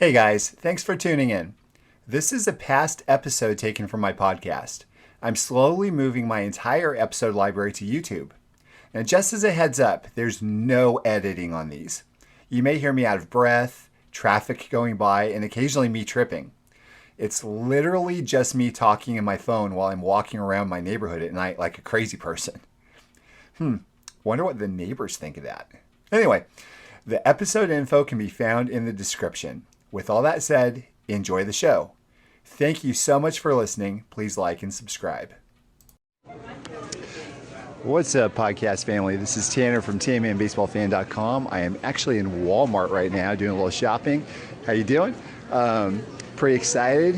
Hey guys, thanks for tuning in. This is a past episode taken from my podcast. I'm slowly moving my entire episode library to YouTube. Now, just as a heads up, there's no editing on these. You may hear me out of breath, traffic going by, and occasionally me tripping. It's literally just me talking in my phone while I'm walking around my neighborhood at night like a crazy person. Wonder what the neighbors think of that. Anyway, the episode info can be found in the description. With all that said, enjoy the show. Thank you so much for listening. Please like and subscribe. What's up, podcast family? This is Tanner from TNManBaseballFan.com. I am actually in Walmart right now doing a little shopping. How you doing? Pretty excited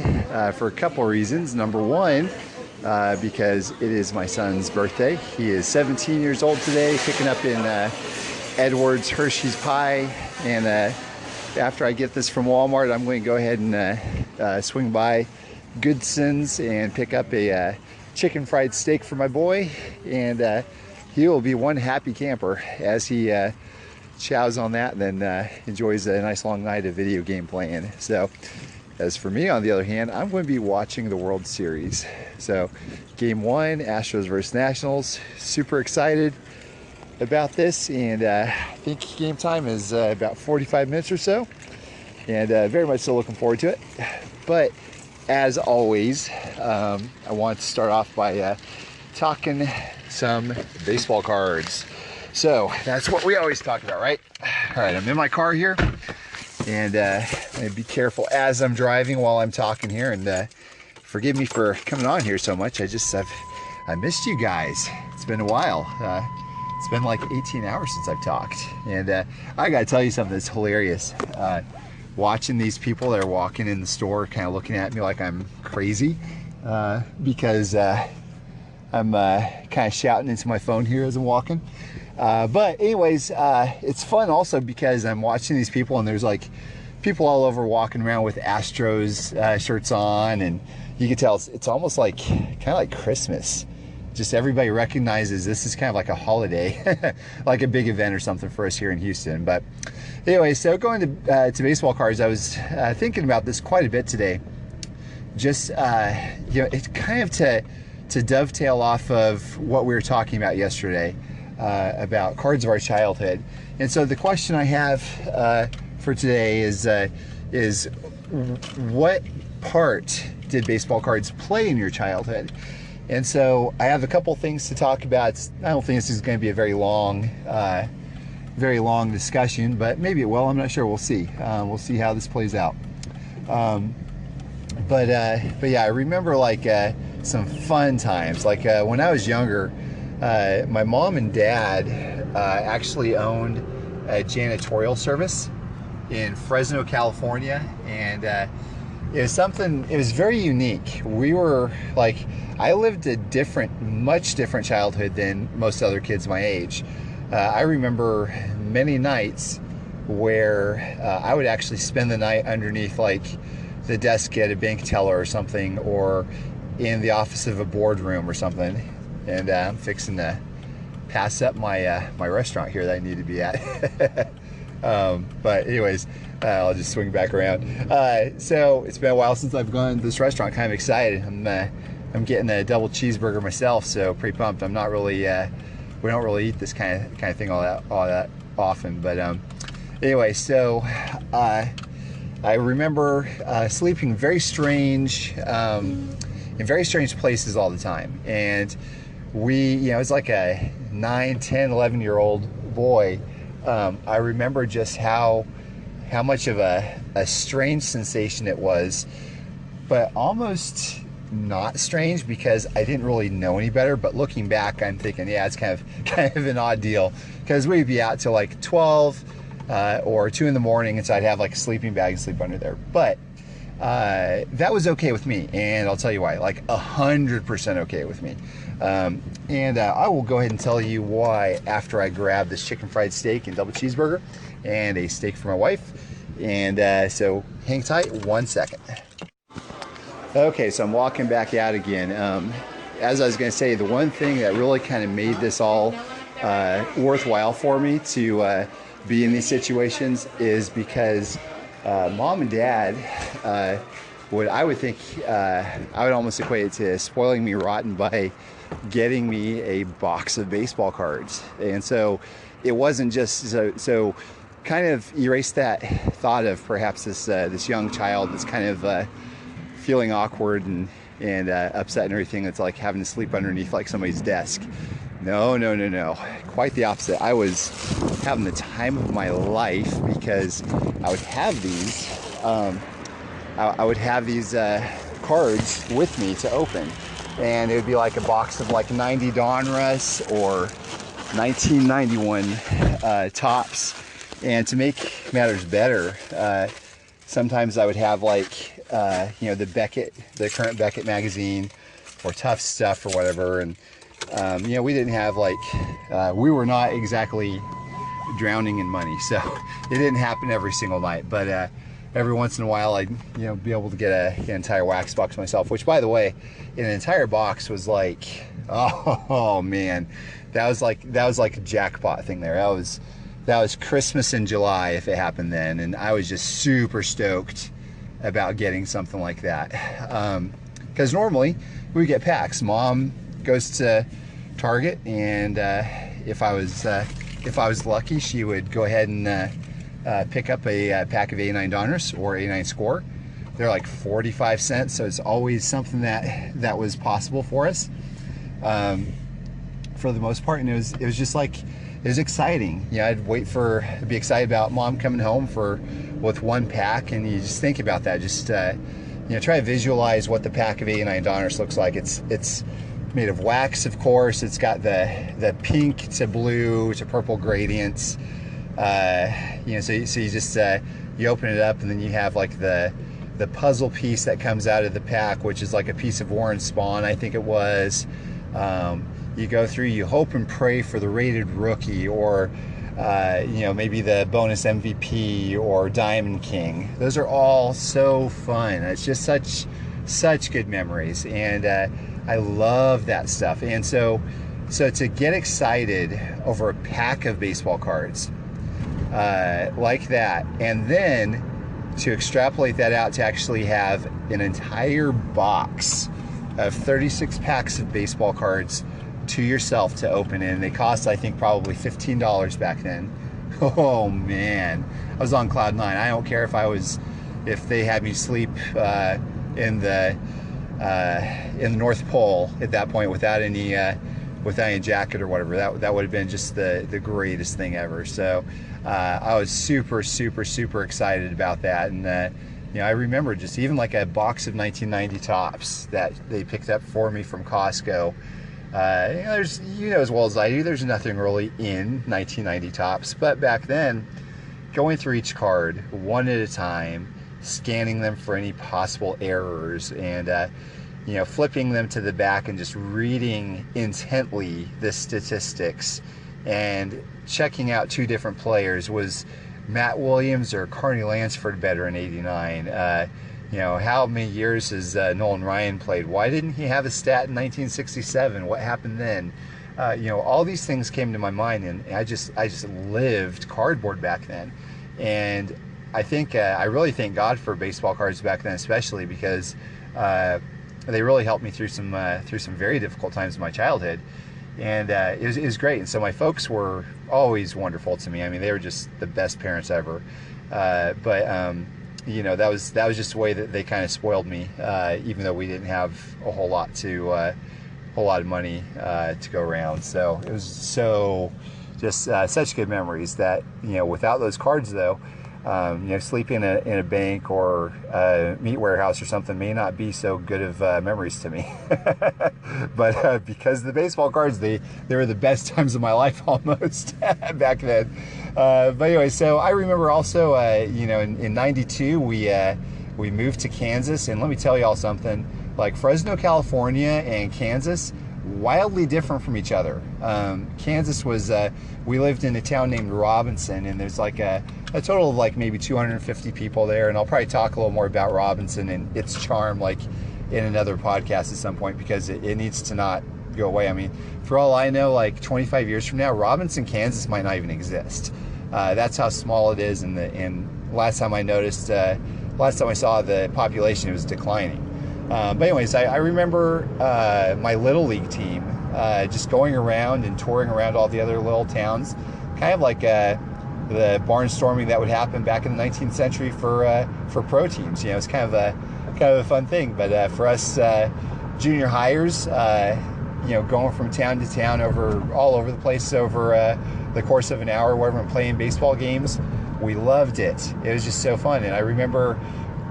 for a couple reasons. Number one, because it is my son's birthday. He is 17 years old today, picking up in Edwards Hershey's Pie. And after I get this from Walmart, I'm going to go ahead and swing by Goodson's and pick up a chicken fried steak for my boy. And he will be one happy camper as he chows on that and then enjoys a nice long night of video game playing. So as for me, on the other hand, I'm going to be watching the World Series. So game one, Astros versus Nationals. Super excited about this, and I think game time is about 45 minutes or so, and very much so looking forward to it. But as always, I want to start off by talking some baseball cards. So that's what we always talk about, right? All right, I'm in my car here, and I'm going to be careful as I'm driving while I'm talking here, and forgive me for coming on here so much. I missed you guys. It's been a while. It's been like 18 hours since I've talked, and I gotta tell you something that's hilarious. Watching these people that are walking in the store kind of looking at me like I'm crazy because I'm kind of shouting into my phone here as I'm walking. But anyways, it's fun also because I'm watching these people, and there's like people all over walking around with Astros shirts on, and you can tell it's almost like kind of like Christmas. Just everybody recognizes this is kind of like a holiday, like a big event or something for us here in Houston. But anyway, so going to baseball cards, I was thinking about this quite a bit today. Just it's kind of to dovetail off of what we were talking about yesterday about cards of our childhood. And so the question I have for today is what part did baseball cards play in your childhood? And so I have a couple things to talk about. I don't think this is going to be a very long discussion, but maybe it will. I'm not sure. We'll see. We'll see how this plays out. But yeah, I remember like some fun times. Like when I was younger, my mom and dad actually owned a janitorial service in Fresno, California, and it was very unique. We were like, I lived a much different childhood than most other kids my age. I remember many nights where I would actually spend the night underneath like the desk at a bank teller or something, or in the office of a boardroom or something. And I'm fixing to pass up my restaurant here that I need to be at. But anyways, I'll just swing back around. So it's been a while since I've gone to this restaurant. Kind of excited. I'm getting a double cheeseburger myself, so pretty pumped. I'm not really. We don't really eat this kind of thing all that often. But anyway, so I remember sleeping very strange in very strange places all the time, and it's like a 9, 10, 11-year-old boy. I remember just how much of a strange sensation it was, but almost not strange because I didn't really know any better. But looking back, I'm thinking, yeah, it's kind of an odd deal, because we'd be out till like 12 or 2 in the morning, and so I'd have like a sleeping bag and sleep under there. But that was okay with me, and I'll tell you why. Like 100% okay with me. And I will go ahead and tell you why after I grab this chicken fried steak and double cheeseburger and a steak for my wife. And so hang tight 1 second. Okay, so I'm walking back out again. As I was going to say, the one thing that really kind of made this all worthwhile for me to be in these situations is because Mom and Dad I would almost equate it to spoiling me rotten by getting me a box of baseball cards. And so it wasn't just so kind of erase that thought of perhaps this young child that's kind of feeling awkward and upset and everything. That's like having to sleep underneath like somebody's desk. No. Quite the opposite. I was having the time of my life because I would have these. I would have these cards with me to open, and it would be like a box of like 90 Donruss or 1991 tops. And to make matters better, sometimes I would have like the current Beckett magazine or Tough Stuff or whatever, and we didn't have we were not exactly drowning in money, so it didn't happen every single night, but every once in a while I'd be able to get an entire wax box myself, which, by the way, an entire box was like, oh man, that was like a jackpot thing there. That was Christmas in July if it happened then, and I was just super stoked about getting something like that, because normally we get packs. Mom goes to Target, and if I was lucky, she would go ahead and pick up a pack of A9 Donruss or A9 Score. They're like 45 cents, so it's always something that was possible for us, for the most part. And it was just like, it was exciting. I'd be excited about Mom coming home with one pack, and you just think about that. Just try to visualize what the pack of A9 Donruss looks like. It's made of wax, of course. It's got the pink to blue to purple gradients. So you just you open it up, and then you have like the puzzle piece that comes out of the pack, which is like a piece of Warren Spahn, I think it was. You go through, you hope and pray for the rated rookie, or maybe the bonus MVP or Diamond King. Those are all so fun. It's just such good memories, and I love that stuff. And so to get excited over a pack of baseball cards like that, and then to extrapolate that out to actually have an entire box of 36 packs of baseball cards to yourself to open in. They cost, I think, probably $15 back then. Oh man, I was on cloud nine. I don't care if they had me sleep in the North Pole at that point without any jacket or whatever. That would have been just the greatest thing ever. So I was super excited about that. And I remember just even like a box of 1990 tops that they picked up for me from Costco. There's, as well as I do, there's nothing really in 1990 tops, but back then, going through each card one at a time, scanning them for any possible errors, and flipping them to the back and just reading intently the statistics and checking out two different players. Was Matt Williams or Carney Lansford better in '89? How many years has Nolan Ryan played? Why didn't he have a stat in 1967? What happened then? All these things came to my mind, and I just lived cardboard back then. And I think I really thank God for baseball cards back then, especially because they really helped me through some very difficult times in my childhood. And it was great. And so my folks were always wonderful to me. I mean, they were just the best parents ever. That was just the way that they kind of spoiled me, even though we didn't have a whole lot of money to go around. So it was such good memories that, without those cards though, sleeping in a bank or a meat warehouse or something may not be so good of memories to me. But because the baseball cards, they were the best times of my life almost back then. But anyway, so I remember also, in '92 we moved to Kansas, and let me tell y'all something. Like Fresno, California, and Kansas, wildly different from each other. Kansas was, we lived in a town named Robinson, and there's like a total of like maybe 250 people there, and I'll probably talk a little more about Robinson and its charm like in another podcast at some point, because it needs to not go away. I mean, for all I know, like 25 years from now, Robinson, Kansas might not even exist. That's how small it is, and last time I noticed, last time I saw the population, it was declining. But anyways, I remember my Little League team just going around and touring around all the other little towns, kind of like the barnstorming that would happen back in the 19th century for pro teams. You know, it's kind of a fun thing. But for us junior hires, you know, going from town to town all over the place over the course of an hour, wherever, and playing baseball games, we loved it. It was just so fun. And I remember,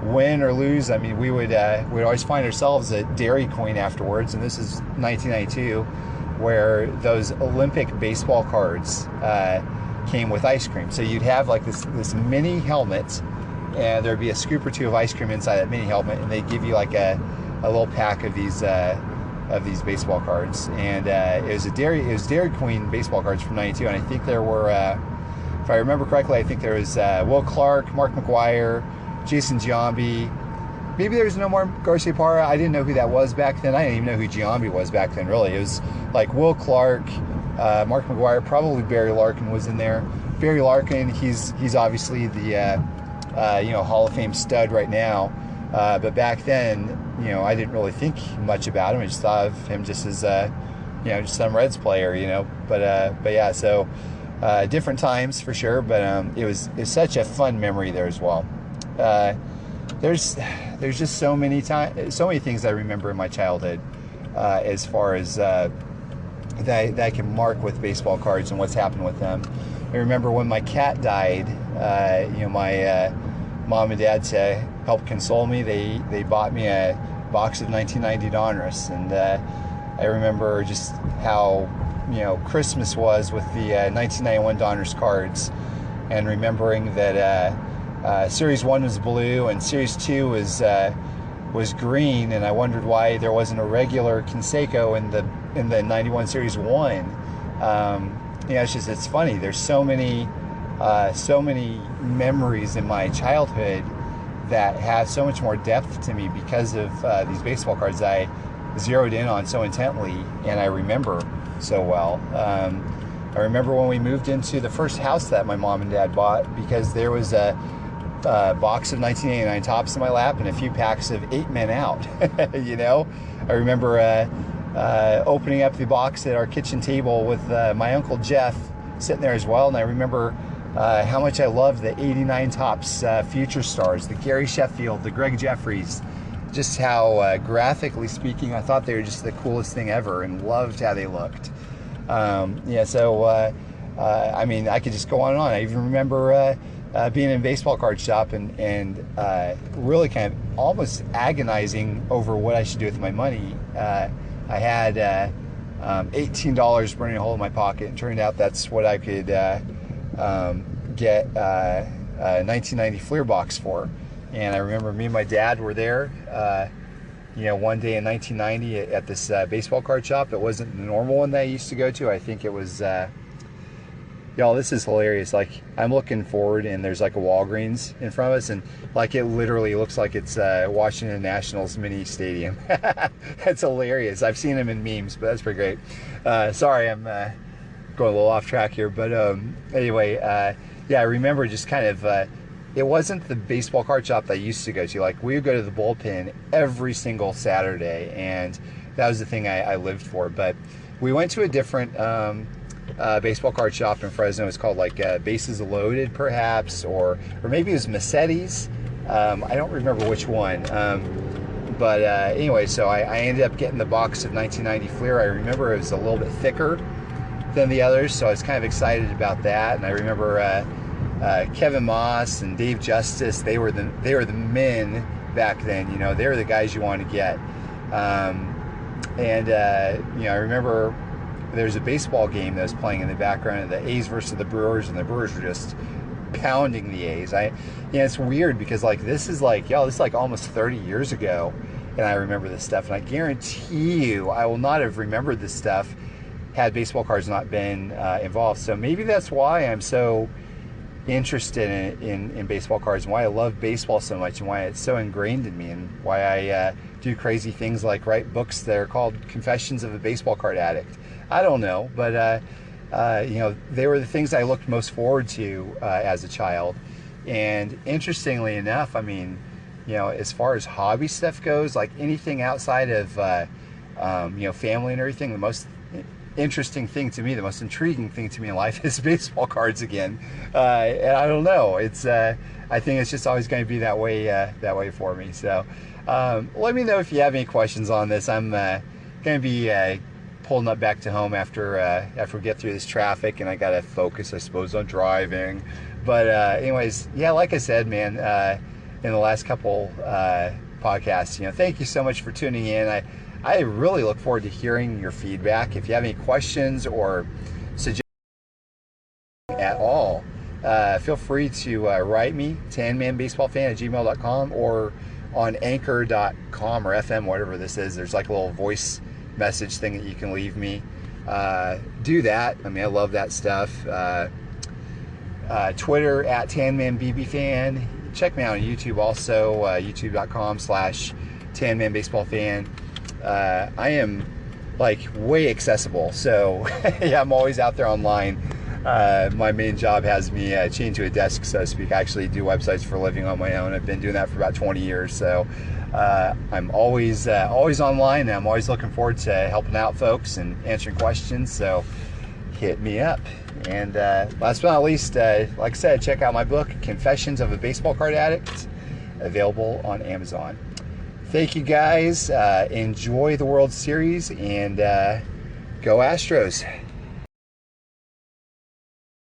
win or lose, I mean, we'd always find ourselves at Dairy Queen afterwards, and this is 1992, where those Olympic baseball cards came with ice cream. So you'd have like this mini helmet, and there'd be a scoop or two of ice cream inside that mini helmet, and they'd give you like a little pack of these baseball cards. And it was Dairy Queen baseball cards from '92, and I think there were, if I remember correctly, I think there was Will Clark, Mark McGuire, Jason Giambi. Maybe there was no more Garcia Parra. I didn't know who that was back then. I didn't even know who Giambi was back then, really. It was like Will Clark, Mark McGuire, probably Barry Larkin was in there. Barry Larkin, he's obviously the you know, Hall of Fame stud right now. But back then, you know, I didn't really think much about him. I just thought of him just as you know, just some Reds player, you know. But yeah, so different times for sure. But it was such a fun memory there as well. There's just so many things I remember in my childhood as far as that I can mark with baseball cards and what's happened with them. I remember when my cat died, you know, my mom and dad, to help console me, they bought me a box of 1990 Donruss, and I remember just how, you know, Christmas was with the 1991 Donruss cards, and remembering that Series 1 was blue and Series 2 was green, and I wondered why there wasn't a regular Canseco in the 91 Series 1. You know, it's funny. There's so many memories in my childhood that have so much more depth to me because of these baseball cards I zeroed in on so intently and I remember so well. I remember when we moved into the first house that my mom and dad bought, because there was a box of 1989 Topps in my lap and a few packs of 8 Men Out. You know, I remember opening up the box at our kitchen table with my Uncle Jeff sitting there as well, and I remember how much I loved the 89 Topps Future Stars, the Gary Sheffield, the Greg Jeffries, just how graphically speaking I thought they were just the coolest thing ever and loved how they looked. Yeah, so I mean, I could just go on and on. I even remember being in a baseball card shop and really kind of almost agonizing over what I should do with my money. I had $18 burning a hole in my pocket, and turned out that's what I could get a 1990 Fleer box for. And I remember me and my dad were there, you know, one day in 1990 at this baseball card shop. It wasn't the normal one that I used to go to. I think it was, y'all, this is hilarious. Like, I'm looking forward, and there's like a Walgreens in front of us, and like it literally looks like it's Washington Nationals mini stadium. That's hilarious. I've seen them in memes, but that's pretty great. Sorry, I'm going a little off track here, but anyway, yeah, I remember just kind of, it wasn't the baseball card shop that I used to go to. Like, we would go to the bullpen every single Saturday, and that was the thing I lived for. But we went to a different baseball card shop in Fresno. It's called like Bases Loaded, perhaps, or maybe it was Massetti's. I don't remember which one. But anyway, so I ended up getting the box of 1990 Fleer. I remember it was a little bit thicker than the others, so I was kind of excited about that. And I remember Kevin Moss and Dave Justice, they were the men back then. You know, they were the guys you wanted to get. And you know, I remember there was a baseball game that was playing in the background of the A's versus the Brewers, and the Brewers were just pounding the A's. You know, it's weird because like this is like almost 30 years ago, and I remember this stuff, and I guarantee you I will not have remembered this stuff had baseball cards not been involved. So maybe that's why I'm so interested in baseball cards, and why I love baseball so much, and why it's so ingrained in me, and why I do crazy things like write books that are called Confessions of a Baseball Card Addict. I don't know, but you know, they were the things I looked most forward to as a child. And interestingly enough, I mean, as far as hobby stuff goes, like anything outside of, family and everything, the most interesting thing to me, the most intriguing thing to me in life is baseball cards again. And I don't know, I think it's just always going to be that way for me. So let me know if you have any questions on this. I'm going to be pulling up back to home after we get through this traffic, and I got to focus, I suppose, on driving. But anyways, yeah, like I said, man, in the last couple podcasts, thank you so much for tuning in. I really look forward to hearing your feedback. If you have any questions or suggestions at all, feel free to write me, tanmanbaseballfan@gmail.com, or on anchor.com or FM, whatever this is. There's like a little voice message thing that you can leave me. Do that. I mean, I love that stuff. Twitter @tanmanbbfan. Check me out on YouTube also, youtube.com/tanmanbaseballfan. I am like way accessible, so yeah, I'm always out there online. My main job has me chained to a desk, so to speak. I actually do websites for a living on my own. I've been doing that for about 20 years, so I'm always online, and I'm always looking forward to helping out folks and answering questions, so hit me up. And last but not least, like I said, check out my book, Confessions of a Baseball Card Addict, available on Amazon. Thank you guys. Enjoy the World Series, and go Astros.